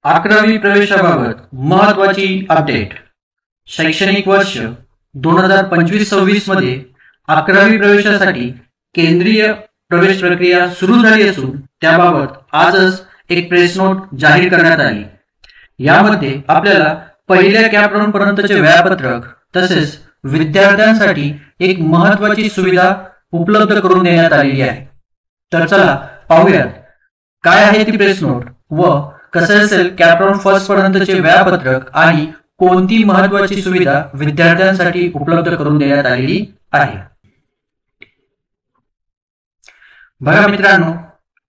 11वी प्रवेशाबाबत महत्त्वाची अपडेट. शैक्षणिक वर्ष 2025-26 मध्ये 11वी प्रवेशासाठी केंद्रीय प्रवेश प्रक्रिया सुरू झाली असून त्याबाबत आजच एक प्रेस नोट जाहीर करण्यात आली. यामध्ये आपल्याला पहिल्या कॅप राऊंड पर्यंतचे वेळापत्रक तसेच विद्यार्थ्यांसाठी एक महत्त्वाची सुविधा उपलब्ध करून देण्यात आलेली आहे. तर चला पाहूयात काय आहे ती प्रेस नोट व कसे असेल कॅप राऊंड फर्स्ट पर्यंतचे वेळापत्रक आणि कोणती महत्त्वाची सुविधा विद्यार्थ्यांसाठी उपलब्ध करून देण्यात आलेली आहे. बघा मित्रांनो,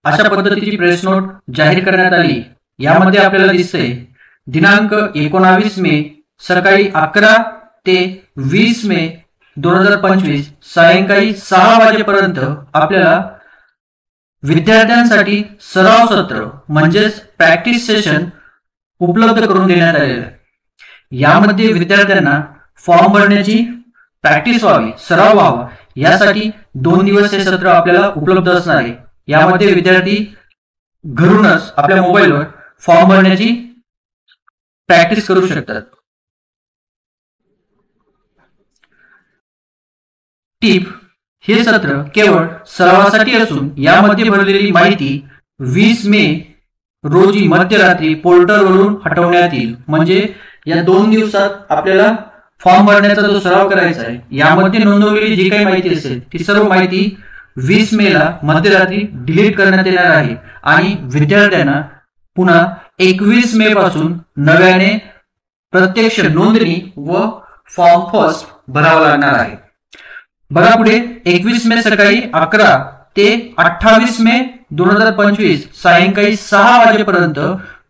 अशा पद्धतीची प्रेस नोट जाहीर करण्यात आली. यामध्ये आपल्याला दिसते दिनांक 19 मे सकाळी 11 ते 20 मे 2025 सायंकाळी 6 वाजेपर्यंत आपल्याला विद्यार्थ्यांसाठी सराव सत्र म्हणजेच प्रॅक्टिस सेशन उपलब्ध करून देण्यात आलेलं आहे. यामध्ये विद्यार्थ्यांना फॉर्म भरण्याची प्रॅक्टिस व्हावी, सराव व्हावा यासाठी 2 दिवस हे सत्र आपल्याला उपलब्ध असणार आहे. यामध्ये विद्यार्थी घरूनच आपल्या मोबाईलवर फॉर्म भरण्याची प्रॅक्टिस करू शकतात. टिप: हे सत्र केवळ सरावासाठी असून यामध्ये भरलेली माहिती 20 मे रोजी मध्यरात्री पोर्टलवरून हटवण्यात येईल. म्हणजे या 2 दिवसात आपल्याला फॉर्म भरण्याचा जो सराव करायचा आहे यामध्ये नोंदवलेली जी काही माहिती असेल ती सर्व माहिती 20 मे ला मध्यरात्री डिलीट करण्यात येणार आहे आणि विद्यार्थ्यांना पुन्हा 21 मे पासून नव्याने प्रत्यक्ष नोंदणी व फॉर्म फर्स्ट भरावा लागणार आहे. बघा पुढे 21 मे सकाळी 11 ते 28 मे 2025 सायंकाळी 6 वाजेपर्यंत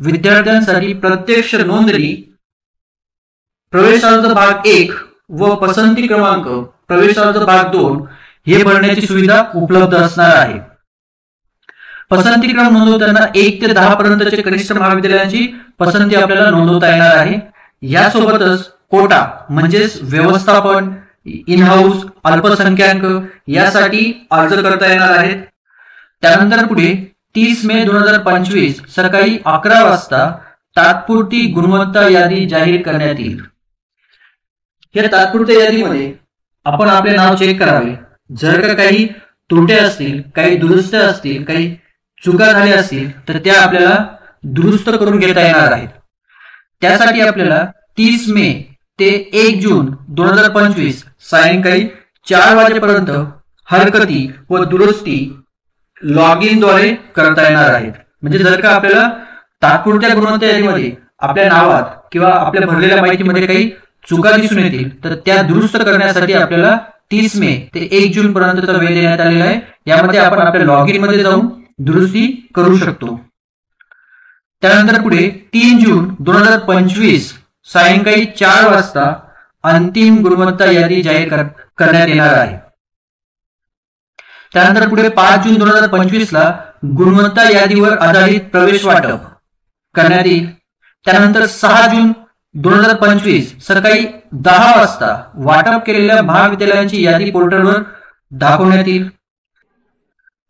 विद्यार्थ्यांसाठी प्रत्यक्ष नोंदणी, प्रवेश अर्ज भाग 1 व पसंती क्रमांक, प्रवेश अर्ज भाग 2 हे भरण्याची सुविधा उपलब्ध असणार आहे. पसंती क्रम नोंदवताना 1 ते 10 पर्यंतचे कनिष्ठ महाविद्यालयांची पसंती आपल्याला नोंदवता येणार आहे. यासोबतच कोटा म्हणजेच व्यवस्थापन, इन हाऊस, अल्पसंख्याक यासाठी अर्ज करता येणार आहेत. त्यानंतर पुढे 30 मे 2025 सकाळी 11 वाजता तात्पुरती गुणवत्ता यादी जाहीर करण्यात येईल. या तात्पुरत्या यादीमध्ये आपण आपले नाव चेक करावे. जर का काही त्रुटी असतील, काही दुरुस्त्या असतील, काही चुका झाल्या असतील तर त्या आपल्याला दुरुस्त करून घेता येणार आहेत. त्यासाठी आपल्याला 30 मे ते 1 जून 2025 सायंकाळी 4 वाजेपर्यंत हरकती व दुरुस्ती लॉग इन द्वारे करता येणार आहेत. म्हणजे जर का आपल्याला तात्पुरत्या गुणवत्ता यादीमध्ये आपल्या नावात किंवा आपल्या भरलेल्या माहितीमध्ये काही चुका दिसून येतील तर त्या दुरुस्त करण्यासाठी आपल्याला 30 मे ते 1 जून पर्यंतचा वेळ देण्यात आलेला आहे. यामध्ये आपण आपल्या लॉग इन मध्ये जाऊन दुरुस्ती करू शकतो. त्यानंतर पुढे 3 जून 2025 सायंकाळी 4 वाजता अंतिम गुणवत्ता यादी जाहीर करण्यात येणार आहे. त्यानंतर पुढे 5 जून 2025 ला गुणवत्ता यादीवर आधारित प्रवेश वाटप करण्यात येईल. त्यानंतर 6 जून 2025 सकाळी 10 वाजता वाटप केलेल्या महाविद्यालयांची यादी पोर्टलवर दाखवण्यात येईल.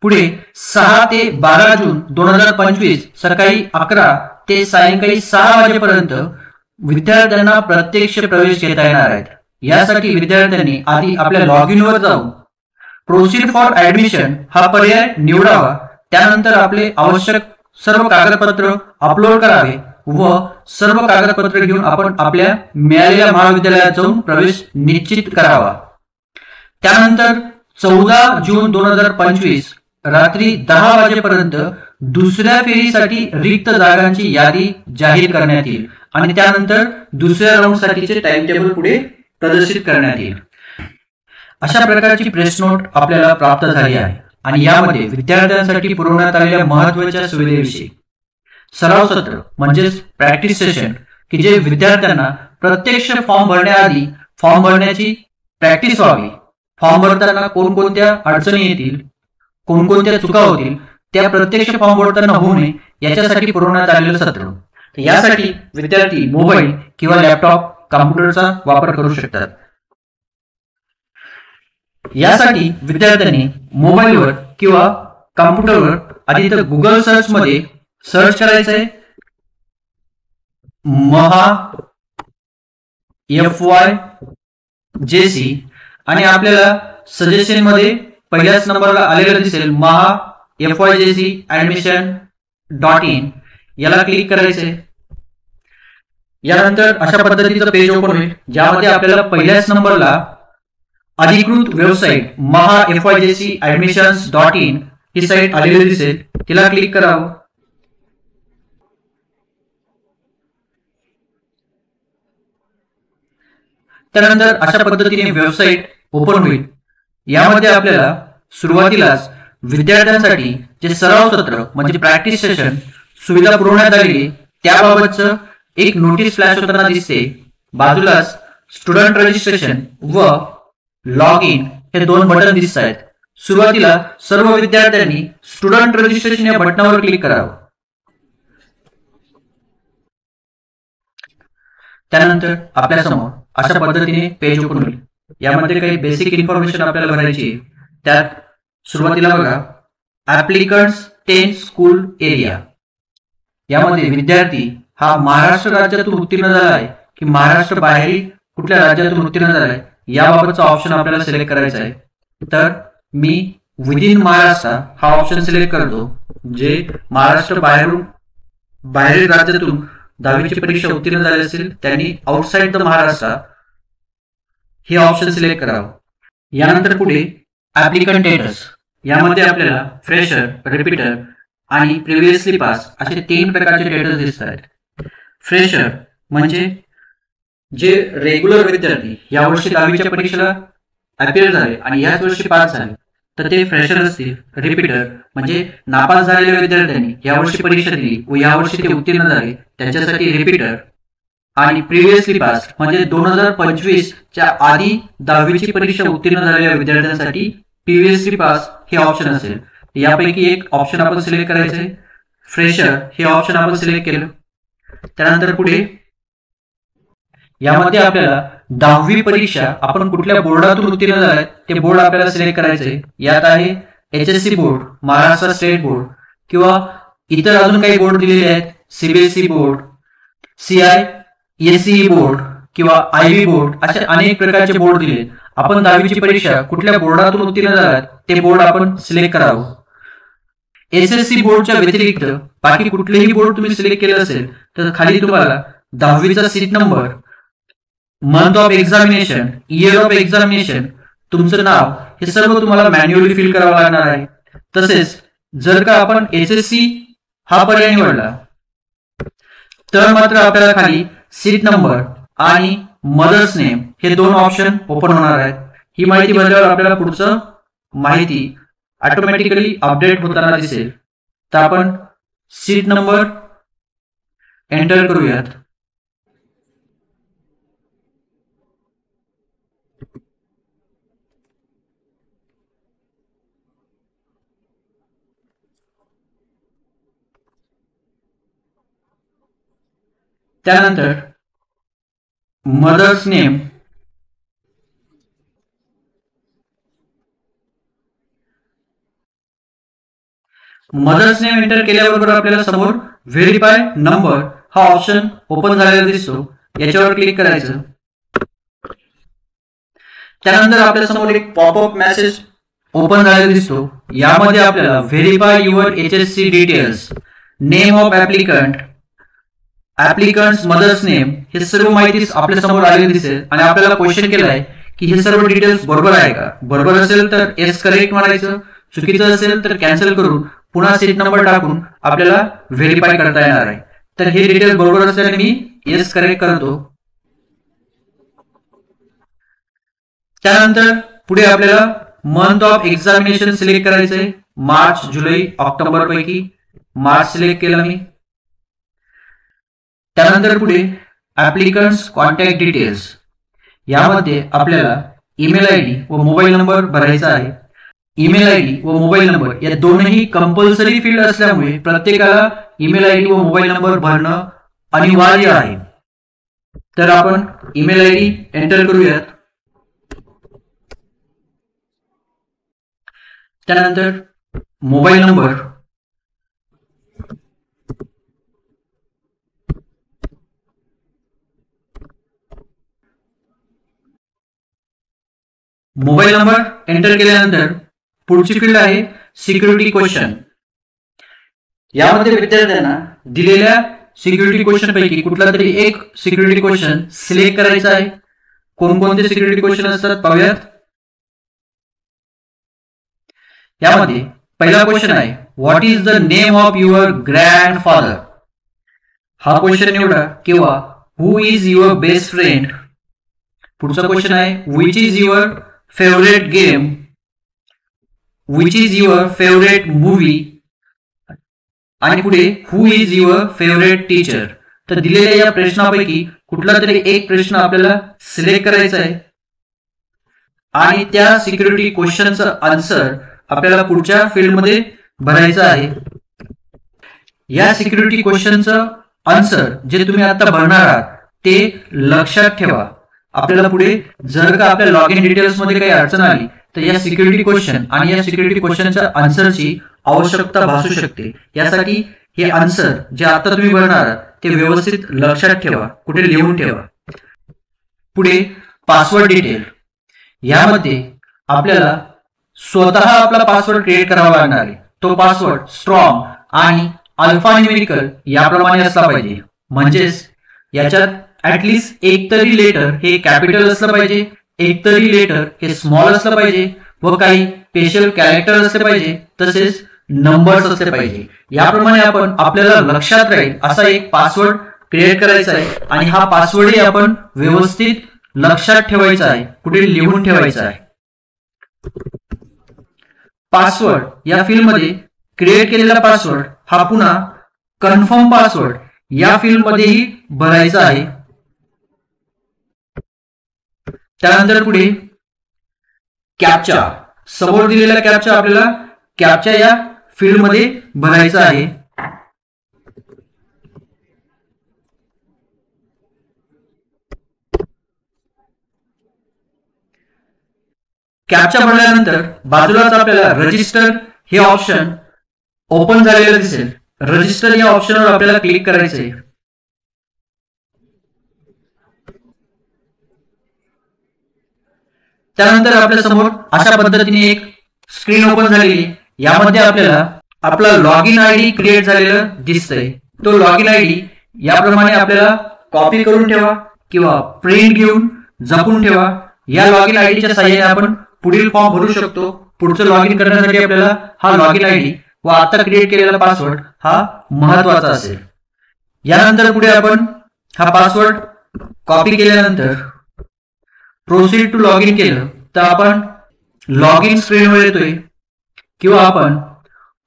पुढे 6 ते 12 जून 2025 सकाळी 11 ते सायंकाळी 6 वाजेपर्यंत विद्यार्थ्यांना प्रत्यक्ष प्रवेश घेता येणार आहेत. यासाठी विद्यार्थ्यांनी आधी आपल्या लॉग इन वर जाऊन प्रोसीड फॉर ऍडमिशन हा पर्याय निवडावा. त्यानंतर आपले आवश्यक सर्व कागदपत्र अपलोड करावे व सर्व कागदपत्र घेऊन आपण आपल्या मिळालेल्या महाविद्यालयात जाऊन प्रवेश निश्चित करावा. त्यानंतर 14 जून 2025 रात्री 10 वाजेपर्यंत दुसऱ्या फेरीसाठी रिक्त जागांची यादी जाहीर करण्यात येईल आणि त्यानंतर दुसऱ्या राऊंड साठीचे टाइम टेबल पुढे प्रदर्शित करण्यात येईल. अशा प्रकारची प्रेस नोट आपल्याला प्राप्त झाली आहे आणि यामध्ये विद्यार्थ्यांसाठी पुरवण्यात आलेल्या महत्त्वाच्या सुविधेविषयी, सराव सत्र म्हणजेच प्रॅक्टिस सेशन की जे विद्यार्थ्यांना प्रत्यक्ष फॉर्म भरण्याआधी फॉर्म भरण्याची प्रॅक्टिस व्हावी, फॉर्म भरताना कोणकोणत्या अडचणी येतील, कोणकोणत्या चुका होतील त्या प्रत्यक्ष फॉर्म भरताना होऊ नये याच्यासाठी पुरवण्यात आलेलं सत्र. यासाठी विद्यार्थी मोबाईल किंवा लॅपटॉप, कॉम्प्युटरचा वापर करू शकतात. यासाठी विद्यार्थ्यांनी मोबाईलवर किंवा कॉम्प्युटरवर आधी तर गुगल सर्च मध्ये सर्च करायचंय महा FYJC आणि आपल्याला सजेशन मध्ये पहिल्याच नंबरला आलेलं दिसेल महा FYJC admission.in, याला क्लिक करायचंय. यानंतर अशा पद्धतीचं पेज ओपन होईल ज्यामध्ये आपल्याला पहिल्याच नंबरला अधिकृत वेबसाईट महा FYJC admissions.in ही साईट आलेली दिसेल. तिला क्लिक करावं. त्यानंतर अशा पद्धतीने वेबसाईट ओपन होईल. यामध्ये आपल्याला सुरुवातीलाच विद्यार्थ्यांसाठी जे सराव सत्र म्हणजे प्रॅक्टिस सेशन सुविधा पुरवण्यात आलेली त्याबाबतचं एक नोटीस फ्लॅश होताना दिसते. बाजूलाच स्टुडंट रजिस्ट्रेशन व लॉग इन हे दोन बटन दिसत आहेत. सुरुवातीला सर्व विद्यार्थ्यांनी स्टुडंट रजिस्ट्रेशन या बटनावर क्लिक करावं. त्यानंतर आपल्या समोर अशा पद्धतीने पेज ओपन होईल. यामध्ये काही बेसिक इन्फॉर्मेशन आपल्याला भरायची. त्यात सुरुवातीला बघा ऍप्लिकंट्स 10 स्कूल एरिया. यामध्ये विद्यार्थी हा महाराष्ट्र राज्यातून उत्तीर्ण झाला आहे की महाराष्ट्र बाहेरील कुठल्या राज्यातून उत्तीर्ण झाला आहे याबाबतचा ऑप्शन आपल्याला सिलेक्ट करायचा आहे. तर मी विदिन महाराष्ट्र हा ऑप्शन सिलेक्ट करतो. जे महाराष्ट्र बाहेरील राज्यातून 10वीची परीक्षा उत्तीर्ण झाली असेल त्यांनी आउटसाइड द महाराष्ट्र हे ऑप्शन सिलेक्ट करावं. यानंतर पुढे ऍप्लिकंट स्टेटस. यामध्ये आपल्याला फ्रेशर, रिपीटर आणि प्रिव्हियसली पास असे 3 प्रकारचे स्टेटस दिसत आहेत. फ्रेशर म्हणजे जे रेग्युलर विद्यार्थी यावर्षी 10वीच्या परीक्षेला अपियर झाले आणि याच वर्षी पास झाले तर ते फ्रेशर असतील. रिपीटर म्हणजे नापास झालेल्या विद्यार्थ्यांनी यावर्षी परीक्षा दिली व यावर्षी ते उत्तीर्ण झाले त्यांच्यासाठी रिपीटर. आणि प्रिव्हियसली पास म्हणजे 2025 च्या आधी 10वीची परीक्षा उत्तीर्ण झालेल्या विद्यार्थ्यांसाठी प्रिव्हियसली पास हे ऑप्शन असेल. यापैकी एक ऑप्शन आपण सिलेक्ट करायचे. फ्रेशर हे ऑप्शन आपण सिलेक्ट केलं. त्यानंतर पुढे यामध्ये आपल्याला 10वी परीक्षा आपण कुठल्या बोर्डातून उत्तीर्ण झालाय ते बोर्ड आपल्याला सिलेक्ट करायचे. यात आहे HSC board, Maharashtra state board किंवा इतर अजून काही बोर्ड दिलेले आहेत. CBSE बोर्ड, CISE बोर्ड किंवा IB बोर्ड असे अनेक प्रकारचे बोर्ड दिले. आपण 10वीची परीक्षा कुठल्या बोर्डातून उत्तीर्ण झालात ते बोर्ड आपण सिलेक्ट करावं. SSC बोर्डच्या व्यतिरिक्त बाकी कुठलेही बोर्ड तुम्ही सिलेक्ट केलं असेल तर खाली तुम्हाला 10वीचा seat number, month of examination, year of examination, तुमचं नाव हे सर्व तुम्हाला मॅन्युअली फिल करावं लागणार आहे. तसेच जर का आपण HSC हा पर्याय निवडला तर मात्र आपल्याला खाली सीट नंबर आणि मदर्स नेम हे 2 ऑप्शन ओपन होणार आहेत. ही माहिती भरल्यावर आपल्याला पुढचं माहिती ऑटोमॅटिकली अपडेट होताना दिसेल. तर आपण सीट नंबर एंटर करूयात. त्यानंतर मदर्स नेम एंटर केल्याबरोबर आपल्याला समोर व्हेरीफाय नंबर हा ऑप्शन ओपन झालेला दिसतो. याच्यावर क्लिक करायचं. त्यानंतर आपल्या समोर एक पॉपअप मेसेज ओपन झालेला दिसतो. यामध्ये आपल्याला verify your HSC details, name of applicants mother's name हे सर्व माहिती आपल्या समोर आलेली दिसेल आणि आपल्याला क्वेश्चन केलाय की हे सर्व डिटेल्स बरोबर आहे का. बरोबर असेल तर येस करेक्ट म्हणायचं, चुकीचं असेल तर कॅन्सल करून पुन्हा सीट नंबर टाकून आपल्याला व्हेरीफाय करता येणार आहे. तर हे डिटेल्स बरोबर असल्याने मी येस करेक्ट करतो. त्यानंतर पुढे आपल्याला मंथ ऑफ एक्झामिनेशन सिलेक्ट करायचंय. मार्च, जुलै, ऑक्टोबर पैकी मार्च सिलेक्ट केलं मी. त्यानंतर पुढे ऍप्लिकंट्स कॉन्टॅक्ट डिटेल्स. यामध्ये आपल्याला ईमेल आयडी व मोबाईल नंबर भरायचा आहे. ईमेल आयडी व मोबाईल नंबर या दोनही कंपल्सरी फील्ड असल्यामुळे प्रत्येकाला ईमेल आयडी व मोबाईल नंबर भरणं अनिवार्य आहे. तर आपण ईमेल आयडी एंटर करूयात. त्यानंतर mobile number mobile number enter केल्यानंतर पुढची फील्ड आहे सिक्युरिटी क्वेश्चन. यामध्ये विद्यार्थ्यांना दिलेल्या सिक्युरिटी क्वेश्चन पैकी कुठला तरी एक सिक्युरिटी क्वेश्चन सिलेक्ट करायचा आहे. कोणकोणते सिक्युरिटी क्वेश्चन असतात पाहूयात. यामध्ये पहिला क्वेश्चन आहे what is the name of your grandfather. हा क्वेश्चन निवडा. किंवा हु इज युअर बेस्ट फ्रेंड. पुढचा क्वेश्चन आहे which is your favourite game. Which is your favourite movie. आणि पुढे हु इज युअर फेवरेट टीचर. तर दिलेल्या या प्रश्नापैकी कुठला तरी एक प्रश्न आपल्याला सिलेक्ट करायचा आहे आणि त्या सिक्युरिटी क्वेश्चनचं आन्सर आपल्याला पुढच्या फील्डमध्ये भरायचं आहे. या सिक्युरिटी क्वेश्चनचं आन्सर जे तुम्ही आता भरणार आहात ते लक्षात ठेवा. आपल्याला पुढे जर का आपल्या लॉग इन डिटेल्स मध्ये काही अडचण आली तर या सिक्युरिटी क्वेश्चन आणि या सिक्युरिटी क्वेश्चनच्या आन्सरची आवश्यकता भासू शकते. यासाठी हे आन्सर जे आता तुम्ही भरणार आहात ते व्यवस्थित लक्षात ठेवा, कुठे लिहून ठेवा. पुढे पासवर्ड डिटेल. यामध्ये आपल्याला स्वतः आपला पासवर्ड क्रिएट करावा लागणार आहे. तो पासवर्ड स्ट्रॉंग आणि अल्फान्यूमेरिकल याप्रमाणे असला पाहिजे. म्हणजेच याच्यात ऍटलिस्ट एक तरी लेटर हे कॅपिटल असलं पाहिजे, एक तरी लेटर हे स्मॉल असलं पाहिजे व काही स्पेशल कॅरेक्टर असले पाहिजे, तसेच नंबर्स असले पाहिजे. याप्रमाणे आपण आपल्याला लक्षात राहील असा एक पासवर्ड क्रिएट करायचा आहे आणि हा पासवर्डही आपण व्यवस्थित लक्षात ठेवायचा आहे, कुठे लिहून ठेवायचा आहे. पासवर्ड या फील्डमध्ये क्रिएट केलेला पासवर्ड हा पुन्हा कन्फर्म पासवर्ड या फील्डमध्येही भरायचा आहे. त्यानंतर पुढे कॅप्चा. समोर दिलेला कॅप्चा आपल्याला कॅप्चा या फील्डमध्ये भरायचा आहे. कॅप्चा भरल्यानंतर बाजूलाच आपल्याला रजिस्टर हे ऑप्शन ओपन झालेलं दिसेल. रजिस्टर या ऑप्शनवर आपल्याला क्लिक करायचं आहे. त्यानंतर आपल्या समोर अशा पद्धतीने एक स्क्रीन ओपन झालेली. यामध्ये आपल्याला आपला लॉग इन आयडी क्रिएट झालेलं दिसतंय. तो लॉग इन आयडी याप्रमाणे आपल्याला कॉपी करून ठेवा किंवा प्रिंट घेऊन जपून ठेवा. या लॉग इन आयडीच्या साहाय्याने आपण पुढील फॉर्म भरू शकतो. पुढचं लॉग इन करण्यासाठी आपल्याला हा लॉग इन आयडी व आता क्रिएट केलेला पासवर्ड हा महत्वाचा असेल. यानंतर पुढे आपण हा पासवर्ड कॉपी केल्यानंतर प्रोसीड टू लॉग इन केलं तर आपण लॉग इन स्क्रीनवर येतोय किंवा आपण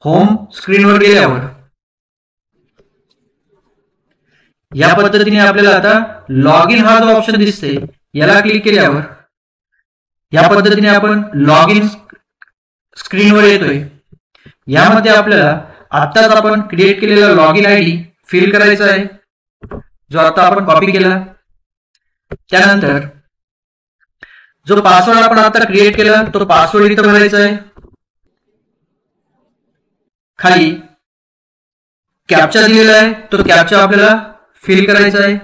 होम स्क्रीनवर गेल्यावर या पद्धतीने आपल्याला आता लॉग इन हा जो ऑप्शन दिसते याला क्लिक केल्यावर या पद्धतीने आपण लॉग इन स्क्रीनवर येतोय. यामध्ये आपल्याला आत्ताच आपण क्रिएट केलेला लॉग इन आयडी फिल करायचा आहे जो आता आपण कॉपी केला. त्यानंतर जो पासवर्ड आपण आता क्रिएट केला तो पासवर्ड इथं भरायचा आहे. खाली कॅप्चा दिलेला आहे तो कॅप्चा आपल्याला फिल करायचा आहे.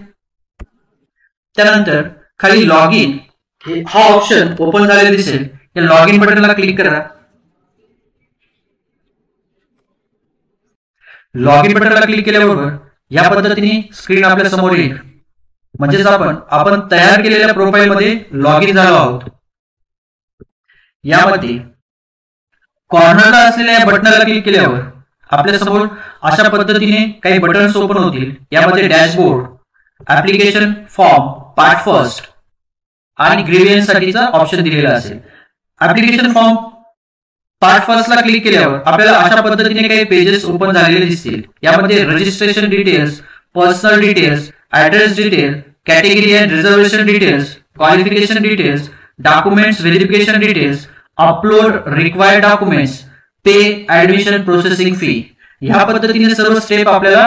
त्यानंतर खाली लॉग इन हा ऑप्शन ओपन झालेला दिसेल. या लॉग इन बटनला क्लिक करा. लॉग इन बटनला क्लिक केल्याबरोबर या पद्धतीने स्क्रीन आपल्या समोर येईल. म्हणजेच आपण तयार केलेल्या प्रोफाईल मध्ये लॉग इन झालो आहोत. यामध्ये कॉर्नरला असलेल्या बटनला क्लिक केल्यावर आपल्या समोर अशा पद्धतीने काही बटन्स ओपन होतील. यामध्ये dashboard, application form, part first आणि ग्रेडियंट साठीचा ऑप्शन दिलेला असेल. ऍप्लिकेशन फॉर्म पार्ट फर्स्टला क्लिक केल्यावर आपल्याला अशा पद्धतीने काही पेजेस ओपन झालेले दिसतील. यामध्ये registration details, personal details, address detail, category and reservation details, qualification details, documents verification details, upload required documents, pay, admission processing fee. ह्या पद्धतीने सर्व स्टेप आपल्याला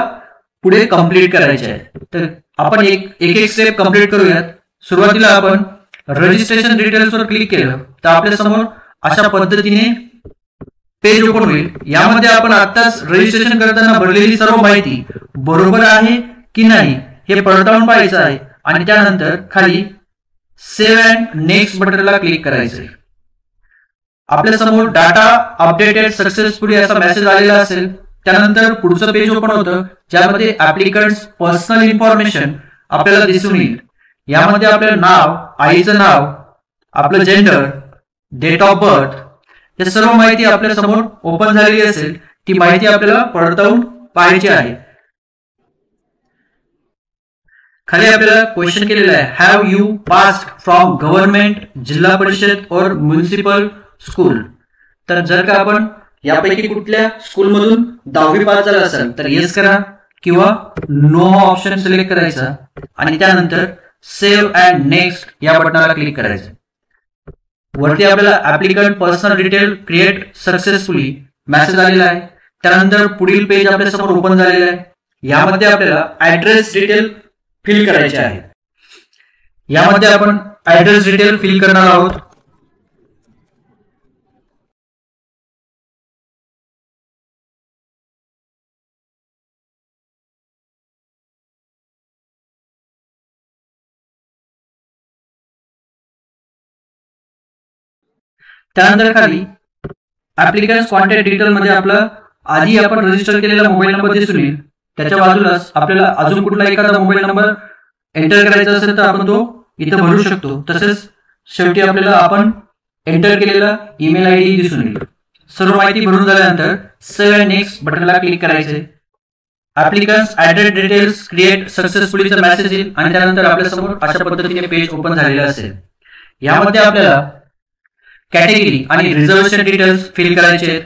पुढे कंप्लीट करायचे आहेत. तर आपण एक स्टेप कंप्लीट करूयात. सुरुवातीला आपण रजिस्ट्रेशन डिटेल्सवर क्लिक केलं तर आपल्या समोर अशा पद्धतीने पेज ओपन होईल. यामध्ये आपण आताच रजिस्ट्रेशन करताना भरलेली सर्व माहिती बरोबर आहे की नाही हे पडताळून पाहायचं आहे आणि त्यानंतर खाली सेव्ह अँड नेक्स्ट बटनला क्लिक करायचंय. आपल्या समोर डाटा अपडेटेड सक्सेसफुली असा मेसेज आलेला असेल. त्यानंतर पुढचं पेज ओपन होतं ज्यामध्ये ऍप्लिकंट्स पर्सनल इन्फॉर्मेशन आपल्याला दिसून येईल. यामध्ये आपलं नाव, आईचं नाव, आपलं जेंडर, डेट ऑफ बर्थ या सर्व माहिती आपल्या समोर ओपन झालेली असेल. ती माहिती आपल्याला पडताळून पाहायची आहे. खाली आपल्याला क्वेश्चन केलेला आहे, have you passed from government, जिल्हा परिषद और म्युनिसिपल स्कूल. तर जर का आपण यापैकी कुठल्या स्कूलमधून 10वी पास झाला असेल तर येस करा किंवा नो ऑप्शन सिलेक्ट करायचा आणि त्यानंतर सेव्ह अँड नेक्स्ट या बटनाला क्लिक करायचं. वरती आपल्याला applicant personal detail create successfully message आलेला आहे. त्यानंतर पुढील पेज आपल्या समोर ओपन झालेलं आहे. यामध्ये आपल्याला ऍड्रेस डिटेल फिल करायचे आहे. यामध्ये आपण ऍड्रेस डिटेल फिल करणार आहोत. त्यानंतर खाली ऍप्लिकंट कॉन्टॅक्ट डिटेल मध्ये आपला आधी आपण रजिस्टर केलेला मोबाईल नंबर दिसून येईल. त्याच्या बाजूलाच आपल्याला अजून कुठला एखादा मोबाईल नंबर एंटर करायचा असेल तर आपण तो इथं भरू शकतो. तसेच शेवटी आपल्याला आपण एंटर केलेला ईमेल आयडी दिसून येईल. सर्व माहिती भरून झाल्यानंतर सेव्ह अँड नेक्स्ट बटनला क्लिक करायचे. ऍप्लिकंट्स ऍड्रेस डिटेल्स क्रिएट सक्सेसफुलीचा मेसेज येईल आणि त्यानंतर आपल्या समोर अशा पद्धतीने पेज ओपन झालेलं असेल. यामध्ये आपल्याला कॅटेगरी आणि रिझर्वेशन डिटेल्स फिल करायचे आहेत.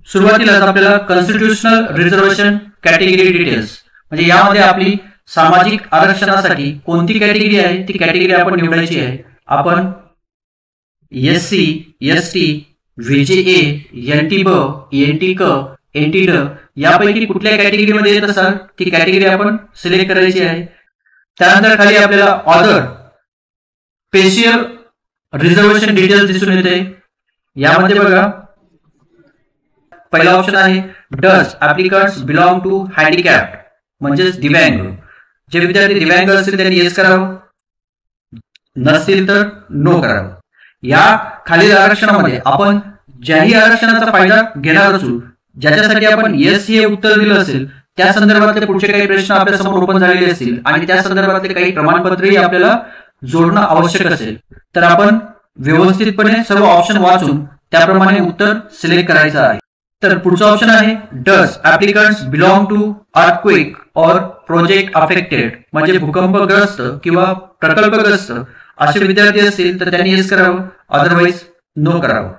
सुरुवातीलाच आपल्याला कॉन्स्टिट्यूशनल रिझर्वेशन कॅटेगरी डिटेल्स म्हणजे यामध्ये आपली सामाजिक आरक्षणासाठी कोणती कॅटेगरी आहे ती कॅटेगरी आपण निवडायची आहे. आपण SC, ST, VJA, NT ब, NT क, NT ड यापैकी कुठल्या कॅटेगरीमध्ये येत असाल ती कॅटेगरी आपण सिलेक्ट करायची आहे. त्यानंतर खाली आपल्याला ऑदर स्पेशल रिझर्वेशन डिटेल्स दिसून येते. यामध्ये बघा पहिला ऑप्शन आहे does applicants belong to handicapped म्हणजेच दिव्यांग. जे विद्यार्थी दिव्यांग असतील त्यांनी येस करावं, नसतील तर नो करावं. या खालील आरक्षणामध्ये आपण ज्याही आरक्षणाचा फायदा घेणार असू, ज्याच्यासाठी आपण येस हे उत्तर दिलं असेल त्या संदर्भातले पुढचे काही प्रश्न आपल्या समोर ओपन झालेले असतील आणि त्या संदर्भातले काही प्रमाणपत्रही आपल्याला जोडणं आवश्यक असेल तर आपण व्यवस्थितपणे सर्व ऑप्शन वाचून त्याप्रमाणे उत्तर सिलेक्ट करायचं आहे. तर पुढचा ऑप्शन आहे does applicants belong to earthquake और प्रोजेक्ट अफेक्टेड म्हणजे भूकंपग्रस्त किंवा प्रकल्पग्रस्त असे विद्यार्थी असतील तर त्यांनी येस करावं, अदरवाईज नो करावं.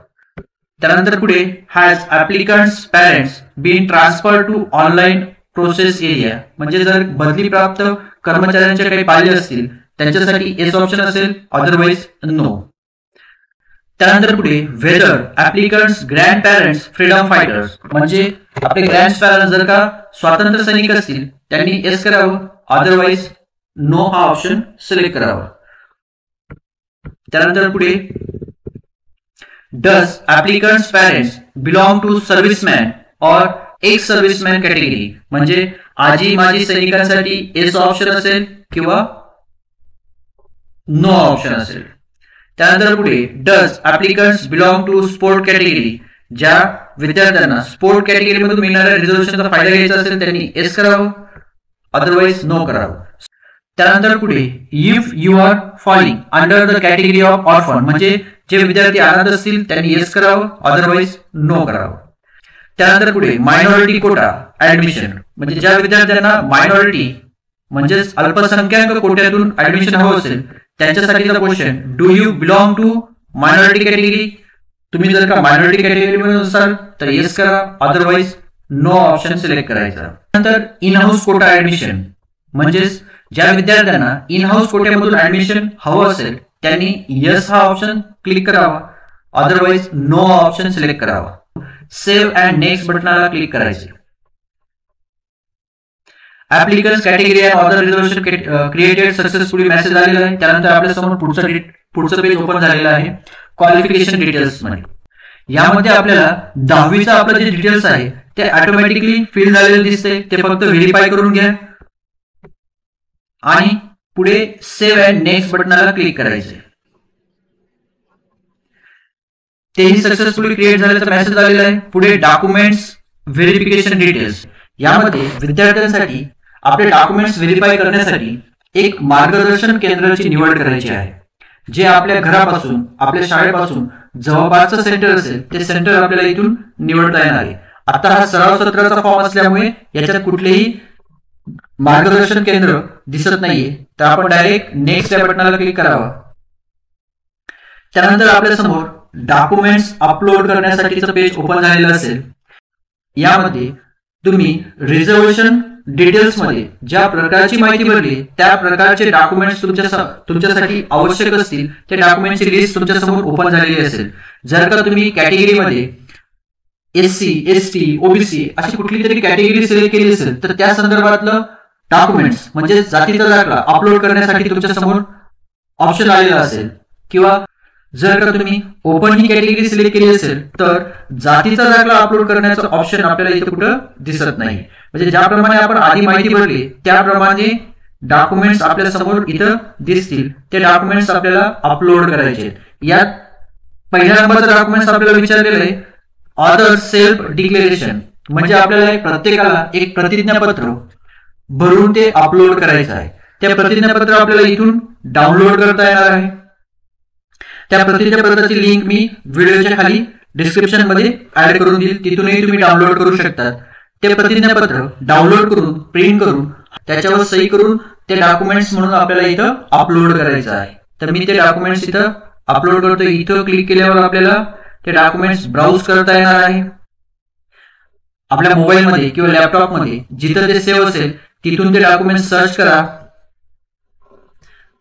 त्यानंतर पुढे has applicants parents been transfer to online process area म्हणजे जर बदली प्राप्त कर्मचाऱ्यांचे काही पाल्य असतील त्यांच्यासाठी येस ऑप्शन असेल, अदरवाईज नो. त्यानंतर पुढे whether applicants grand parents freedom fighters म्हणजे आपले ग्रँड पॅरेंट्स जर का स्वातंत्र्य सैनिक असतील त्यांनी येस करावं, अदरवाईज नो हा ऑप्शन सिलेक्ट करावा. त्यानंतर पुढे does applicants parents belong to serviceman और एक्स सर्व्हिसमॅन कॅटेगरी म्हणजे आजी माजी सैनिकांसाठी येस ऑप्शन असेल किंवा नो ऑप्शन असेल. त्यानंतर पुढे does applicants belong to sport category ज्या विद्यार्थ्यांना स्पोर्ट कॅटेगरी मधून मिळणाऱ्या रिझर्वेशनचा फायदा घ्यायचा असेल त्यांनी येस करावं, अदरवाईज नो करावं. त्यानंतर पुढे if you are falling under the category of orphan म्हणजे जे विद्यार्थी अनाथ असतील त्यांनी येस करावं, अदरवाईज नो करावं. त्यानंतर पुढे मायनॉरिटी कोटा ऍडमिशन म्हणजे ज्या विद्यार्थ्यांना मायनॉरिटी म्हणजेच अल्पसंख्याक कोट्यातून ऍडमिशन हवं असेल त्यांच्यासाठीचा question do you belong to minority category. तुम्ही जर का मायनॉरिटी कॅटेगरीमध्ये असाल तर येस करा, अदरवाईज नो ऑप्शन सिलेक्ट करायचा. नंतर इन हाऊस कोटा ऍडमिशन म्हणजेच ज्या विद्यार्थ्यांना इन हाऊस कोट्यामधून ऍडमिशन हवं असेल त्यांनी येस हा ऑप्शन क्लिक करावा, अदरवाईज नो ऑप्शन सिलेक्ट करावा. सेव्ह अँड नेक्स्ट बटनाला क्लिक करायचे. Applicants category and other reservation created successfully message आलेला आहे. त्यानंतर आपल्या समोर पुढचं पेज ओपन झालेलं आहे क्वालिफिकेशन डिटेल्स मध्ये. यामध्ये आपल्याला 10वीचा आपलं जे डिटेल्स आहे ते ऑटोमॅटिकली फिल झालेलं दिसते, ते फक्त व्हेरीफाय करून घ्या आणि पुढे सेव्ह अँड नेक्स्ट बटनाला क्लिक करायचे. तेही सक्सेसफुली क्रिएट झाल्याचा मेसेज आलेला आहे. पुढे डॉक्युमेंट्स व्हेरिफिकेशन डिटेल्स, यामध्ये विद्यार्थ्यांसाठी आपले डॉक्युमेंट्स व्हेरीफाय करण्यासाठी एक मार्गदर्शन केंद्राची निवड करायची आहे, जे आपल्या घरापासून आपल्या शाळेपासून जवळपासचं सेंटर असेल ते सेंटर आपल्याला इथून निवडता येणार आहे. आता हा सराव सत्राचा फॉर्म असल्यामुळे याच्यात कुठलेही मार्गदर्शन केंद्र दिसत नाहीये, तर आपण डायरेक्ट नेक्स्ट या बटनाला क्लिक करावं. त्यानंतर आपल्या समोर डॉक्युमेंट्स अपलोड करण्यासाठीचं पेज ओपन झालेलं असेल. यामध्ये तुम्ही रिझर्वेशन डिटेल्स मध्ये ज्या प्रकारची माहिती भरली त्या प्रकारचे डॉक्युमेंट्स तुमच्यासाठी आवश्यक असतील ते डॉक्युमेंटची लिस्ट तुमच्या समोर ओपन झालेली असेल. जर का तुम्ही कॅटेगरीमध्ये SC, ST, OBC अशी कुठली तरी कॅटेगरी सिलेक्ट केली असेल तर त्या संदर्भातलं डॉक्युमेंट्स म्हणजे जातीचा दाखला अपलोड करण्यासाठी तुमच्या समोर ऑप्शन आलेला असेल. किंवा जर का तुम्ही ओपन ही कॅटेगरी सिलेक्ट केली असेल तर जातीचा दाखला अपलोड करण्याचं ऑप्शन आपल्याला इथं कुठं दिसत नाही. म्हणजे ज्याप्रमाणे आपण आधी माहिती भरली त्याप्रमाणे डॉक्युमेंट्स आपल्या समोर इथं दिसतील, ते डॉक्युमेंट्स आपल्याला अपलोड करायचे. यात पहिल्या नंबरचं डॉक्युमेंट्स आपल्याला विचारलेलं आहे ऑथर सेल्फ डिक्लेरेशन, म्हणजे आपल्याला प्रत्येकाला एक प्रतिज्ञापत्र भरून ते अपलोड करायचं आहे. त्या प्रतिज्ञापत्र आपल्याला इथून डाउनलोड करता येणार आहे. त्या प्रतिज्ञापत्राची लिंक मी व्हिडिओच्या खाली डिस्क्रिप्शन मध्ये ऍड करून देईल, तिथूनही तुम्ही डाउनलोड करू शकता. ते प्रतिज्ञापत्र डाउनलोड करून प्रिंट करून त्याच्यावर सही करून ते डॉक्युमेंट्स म्हणून आपल्याला इथं अपलोड करायचं आहे. तर मी ते डॉक्युमेंट्स इथं अपलोड करतो. इथं क्लिक केल्यावर आपल्याला ते डॉक्युमेंट्स ब्राउज करता येणार आहे. आपल्या मोबाईलमध्ये किंवा लॅपटॉपमध्ये जिथं ते सेव्ह असेल तिथून ते डॉक्युमेंट्स सर्च करा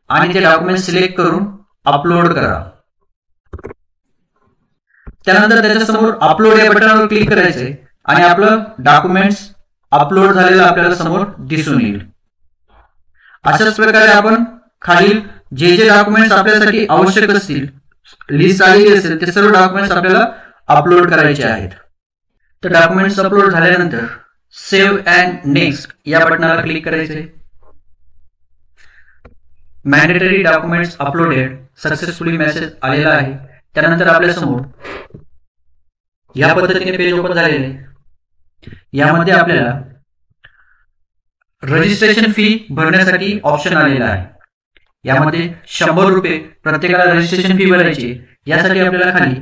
आणि ते डॉक्युमेंट सिलेक्ट करून अपलोड करा. त्यानंतर त्याच्यासमोर अपलोड या बटनावर क्लिक करायचे आणि आपलं डॉक्युमेंट्स अपलोड झालेलं आपल्याला समोर दिसून येईल. अशाच प्रकारे आपण खालील जे जे डॉक्युमेंट्स आपल्यासाठी आवश्यक असतील लिस्ट आलेली असेल ते सर्व डॉक्युमेंट्स आपल्याला अपलोड करायचे आहेत. तर डॉक्युमेंट्स अपलोड झाल्यानंतर सेव्ह अँड नेक्स्ट या बटनाला क्लिक करायचे. Mandatory documents uploaded successfully message आलेला आहे. त्यानंतर आपल्या समोर या पद्धतीने पेज ओपन झालेले आहे. यामध्ये आपल्याला रजिस्ट्रेशन फी भरण्यासाठी ऑप्शन आलेला आहे. यामध्ये 100 रुपये प्रत्येकाला रजिस्ट्रेशन फी भरायची. यासाठी आपल्याला खाली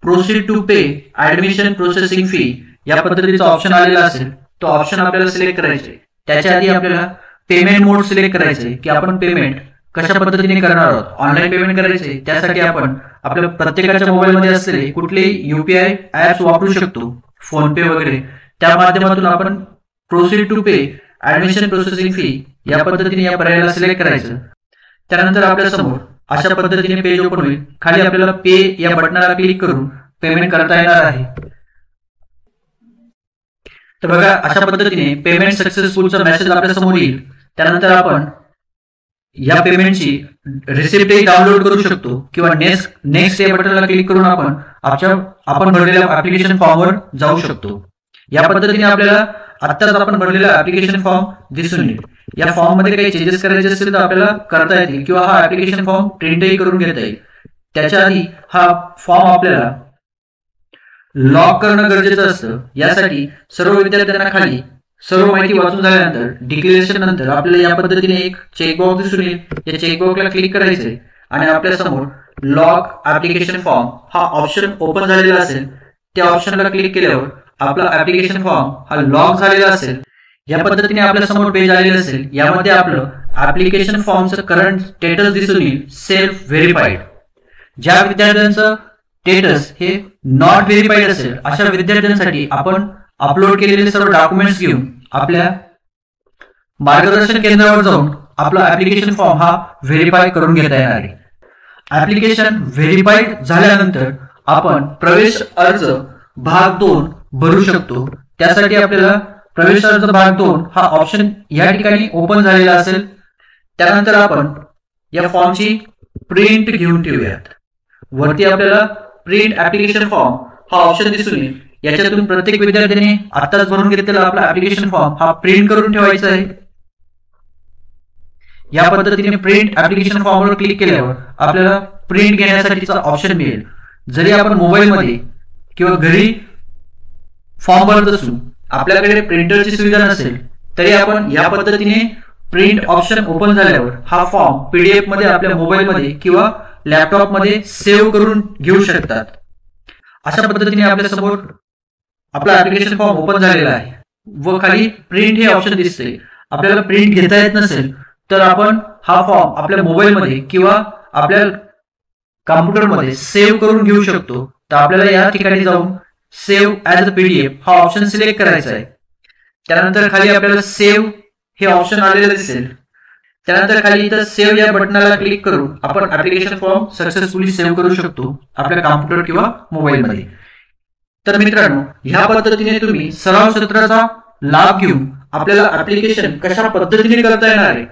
proceed to pay admission processing fee या पद्धतीचा ऑप्शन आलेला असेल तो ऑप्शन आपल्याला सिलेक्ट करायचे. त्याच्या आधी आपल्याला पेमेंट मोड सिलेक्ट करायचे की आपण पेमेंट कशा पद्धतीने करणार आहोत. ऑनलाईन पेमेंट करायचे त्यासाठी आपण आपल्या प्रत्येकाच्या मोबाईलमध्ये असलेले कुठलेही UPI ऍप्स वापरू शकतो, फोन पे वगैरे. त्या माध्यमातून आपण proceed to pay admission processing fee या पद्धतीने या पर्यायाला सिलेक्ट करायचं. त्यानंतर आपल्या समोर अशा पद्धतीने पेज ओपन होईल. खाली आपल्याला पे या बटनाला क्लिक करून पेमेंट करता येणार आहे. तर बघा अशा पद्धतीने पेमेंट सक्सेसफुलचा मेसेज आपल्या समोर येईल. त्यानंतर आपण या पेमेंटची रिसिप्टही डाउनलोड करू शकतो किंवा नेक्स्ट या बटनाला क्लिक करून आपण भरलेल्या ऍप्लिकेशन फॉर्मवर जाऊ शकतो. या पद्धतीने आपल्याला आत्ताच आपण भरलेला ऍप्लिकेशन फॉर्म दिसून येईल. या फॉर्म मध्ये काही चेंजेस करायचे असतील तर आपल्याला करता येतील किंवा हा ऍप्लिकेशन फॉर्म प्रिंटही करून घेता येईल. त्याच्या आधी हा फॉर्म आपल्याला लॉक करणं गरजेचं असतं. यासाठी सर्व विद्यार्थ्यांना खाली सर्व माहिती वाचून झाल्यानंतर डिक्लेरेशन नंतर आपल्याला या पद्धतीने एक चेकबॉक्स दिसून येईल. या चेकबॉक्सला क्लिक करायचे आणि आपल्या समोर लॉक ऍप्लिकेशन फॉर्म हा ऑप्शन ओपन झालेला असेल. त्या ऑप्शनला क्लिक केल्यावर आपला ऍप्लिकेशन फॉर्म हा लॉक झालेला असेल. या पद्धतीने आपल्या समोर पेज आलेलं असेल. यामध्ये आपलं ऍप्लिकेशन फॉर्मचं करंट स्टेटस दिसून येईल सेल्फ व्हेरीफाईड. ज्या विद्यार्थ्यांचं स्टेटस हे नॉट व्हेरीफाईड असेल अशा विद्यार्थ्यांसाठी आपण अपलोड केलेले सर्व डॉक्युमेंट्स घेऊन आपल्या मार्गदर्शन केंद्रावर जाऊन आपला ऍप्लिकेशन फॉर्म हा व्हेरीफाय करून घेता येणार आहे. ऍप्लिकेशन व्हेरीफाईड झाल्यानंतर आपण प्रवेश अर्ज भाग 2 भरू शकतो. त्यासाठी आपल्याला प्रवेश अर्ज भाग 2 हा ऑप्शन या ठिकाणी ओपन झालेला असेल. त्यानंतर आपण या फॉर्मची प्रिंट घेऊन ठेवूयात. वरती आपल्याला प्रिंट ऍप्लिकेशन फॉर्म हा ऑप्शन दिसून येईल. याच्यातून प्रत्येक विद्यार्थ्याने आत्ताच भरून घेतलेला आपला ऍप्लिकेशन फॉर्म हा प्रिंट करून ठेवायचा आहे. या पद्धतीने प्रिंट ऍप्लिकेशन फॉर्मवर क्लिक केल्यावर आपल्याला प्रिंट घेण्यासाठीचा ऑप्शन मिळेल. जरी आपण मोबाईलमध्ये किंवा घरी फॉर्म भरत असू, आपल्याकडे प्रिंटरची सुविधा नसेल, तरी आपण या पद्धतीने प्रिंट ऑप्शन ओपन झाल्यावर हा फॉर्म पीडीएफ मध्ये आपल्या मोबाईलमध्ये किंवा लॅपटॉपमध्ये सेव्ह करून घेऊ शकतात. अशा पद्धतीने आपल्या समोर आपला ऍप्लिकेशन फॉर्म ओपन झालेला आहे व खाली प्रिंट हे ऑप्शन दिसते. आपल्याला प्रिंट घेता येत नसेल तर आपण हा फॉर्म आपल्या मोबाईलमध्ये किंवा आपल्या कॉम्प्युटरमध्ये सेव्ह करून घेऊ शकतो. तर आपल्याला या ठिकाणी जाऊन सेव्ह ॲज अ पीडीएफ हा ऑप्शन सिलेक्ट करायचा आहे. त्यानंतर खाली आपल्याला सेव्ह हे ऑप्शन आलेलं दिसेल. त्यानंतर खाली इथं सेव्ह या बटनाला क्लिक करून आपण ऍप्लिकेशन फॉर्म सक्सेसफुली सेव्ह करू शकतो आपल्या कॉम्प्युटर किंवा मोबाईलमध्ये. तर मित्रांनो, ह्या पद्धतीने तुम्ही सराव सत्राचा लाभ घेऊन आपल्याला ऍप्लिकेशन कशा पद्धतीने करता येणार आहे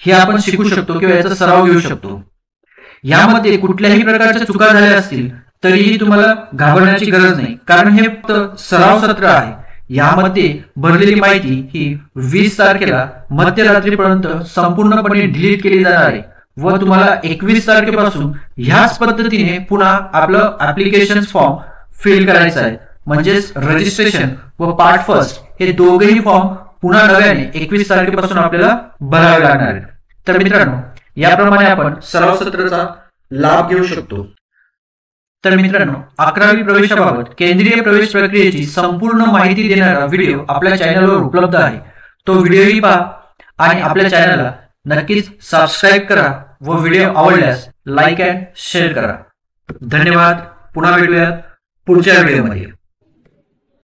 हे आपण शिकू शकतो किंवा याचा सराव घेऊ शकतो. यामध्ये कुठल्याही प्रकारच्या चुका झाल्या असतील तरीही तुम्हाला घाबरण्याची गरज नाही, कारण हे फक्त सराव सत्र आहे. यामध्ये भरलेली माहिती ही 20 तारखेला मध्यरात्रीपर्यंत संपूर्णपणे डिलीट केली जाणार आहे व तुम्हाला 21 तारखेपासून ह्याच पद्धतीने पुन्हा आपलं ऍप्लिकेशन फॉर्म फिल करायचं आहे. म्हणजेच रजिस्ट्रेशन व पार्ट फर्स्ट हे दोघेही फॉर्म पुन्हा नव्याने 21 तारखेपासून आपल्याला भरावे लागणार आहे. तर मित्रांनो, याप्रमाणे आपण सराव सत्राचा लाभ घेऊ शकतो. तर मित्रांनो, 11वी प्रवेशाबाबत केंद्रीय प्रवेश प्रक्रियेची संपूर्ण माहिती देणारा व्हिडिओ आपल्या चॅनलवर उपलब्ध आहे. तो व्हिडिओही पहा आणि आपल्या चॅनलला नक्कीच सबस्क्राईब करा व व्हिडिओ आवडल्यास लाईक अँड शेअर करा. धन्यवाद. पुन्हा भेटूयात पुढच्या व्हिडिओमध्ये.